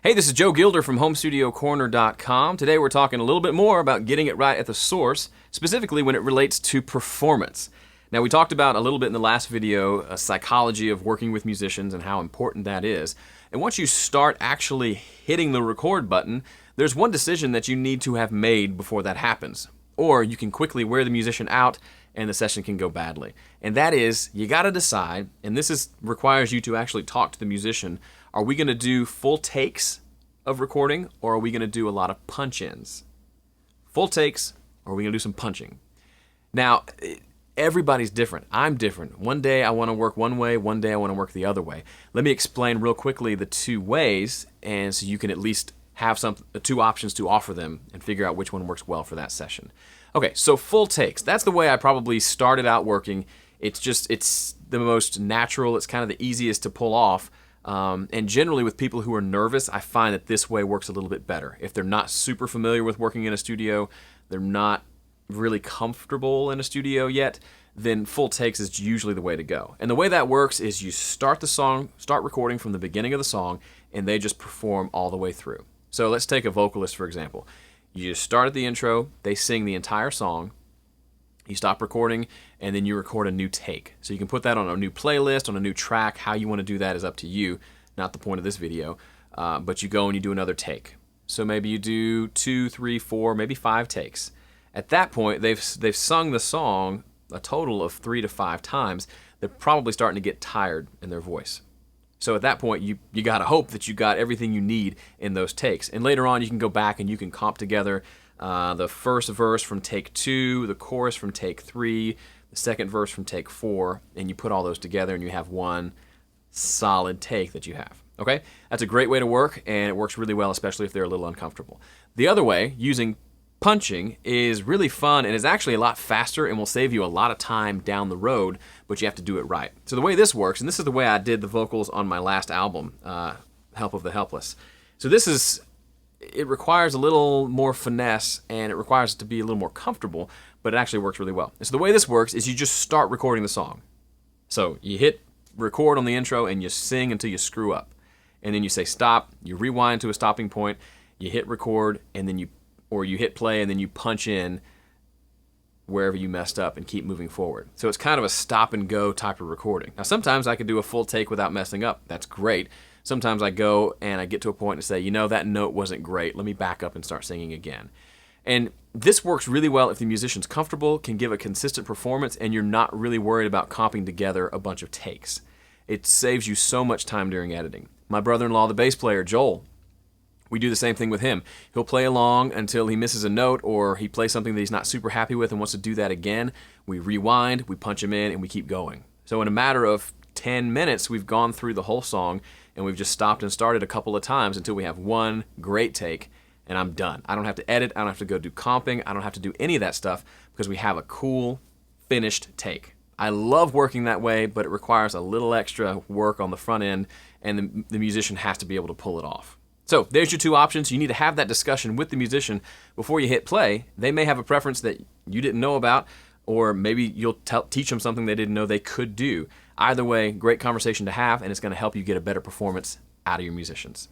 Hey, this is Joe Gilder from HomeStudioCorner.com. Today we're talking a little bit more about getting it right at the source, specifically when it relates to performance. Now, we talked about a little bit in the last video, a psychology of working with musicians and how important that is. And once you start actually hitting the record button, there's one decision that you need to have made before that happens. Or you can quickly wear the musician out and the session can go badly. And that is, you gotta decide, and requires you to actually talk to the musician, are we gonna do full takes of recording, or are we gonna do a lot of punch-ins? Full takes, or are we gonna do some punching? Now, everybody's different. I'm different. One day I wanna work one way, one day I wanna work the other way. Let me explain real quickly the two ways, and so you can at least have two options to offer them and figure out which one works well for that session. Okay, so full takes. That's the way I probably started out working. It's the most natural. It's kind of the easiest to pull off. And generally with people who are nervous, I find that this way works a little bit better. If they're not super familiar with working in a studio, they're not really comfortable in a studio yet, then full takes is usually the way to go. And the way that works is you start recording from the beginning of the song, and they just perform all the way through. So let's take a vocalist, for example. You just start at the intro, they sing the entire song, you stop recording, and then you record a new take. So you can put that on a new playlist, on a new track. How you want to do that is up to you, not the point of this video. But you go and you do another take. So maybe you do 2, 3, 4, maybe 5 takes. At that point, they've sung the song a total of 3 to 5 times. They're probably starting to get tired in their voice. So at that point, you got to hope that you got everything you need in those takes. And later on, you can go back and you can comp together the first verse from take 2, the chorus from take 3, the second verse from take 4, and you put all those together and you have one solid take that you have. Okay? That's a great way to work, and it works really well, especially if they're a little uncomfortable. The other way, using punching, is really fun and is actually a lot faster and will save you a lot of time down the road, but you have to do it right. So the way this works, and this is the way I did the vocals on my last album, Help of the Helpless. So it requires a little more finesse, and it requires it to be a little more comfortable, but it actually works really well. And so the way this works is you just start recording the song. So you hit record on the intro and you sing until you screw up. And then you say stop, you rewind to a stopping point, you hit record, and then you hit play, and then you punch in wherever you messed up and keep moving forward. So it's kind of a stop and go type of recording. Now sometimes I can do a full take without messing up. That's great. Sometimes I go and I get to a point and say, that note wasn't great. Let me back up and start singing again. And this works really well if the musician's comfortable, can give a consistent performance, and you're not really worried about comping together a bunch of takes. It saves you so much time during editing. My brother-in-law, the bass player, Joel, we do the same thing with him. He'll play along until he misses a note, or he plays something that he's not super happy with and wants to do that again. We rewind, we punch him in, and we keep going. So in a matter of 10 minutes, we've gone through the whole song, and we've just stopped and started a couple of times until we have one great take, and I'm done. I don't have to edit, I don't have to go do comping, I don't have to do any of that stuff because we have a cool, finished take. I love working that way, but it requires a little extra work on the front end, and the musician has to be able to pull it off. So there's your two options. You need to have that discussion with the musician before you hit play. They may have a preference that you didn't know about, or maybe you'll teach them something they didn't know they could do. Either way, great conversation to have, and it's going to help you get a better performance out of your musicians.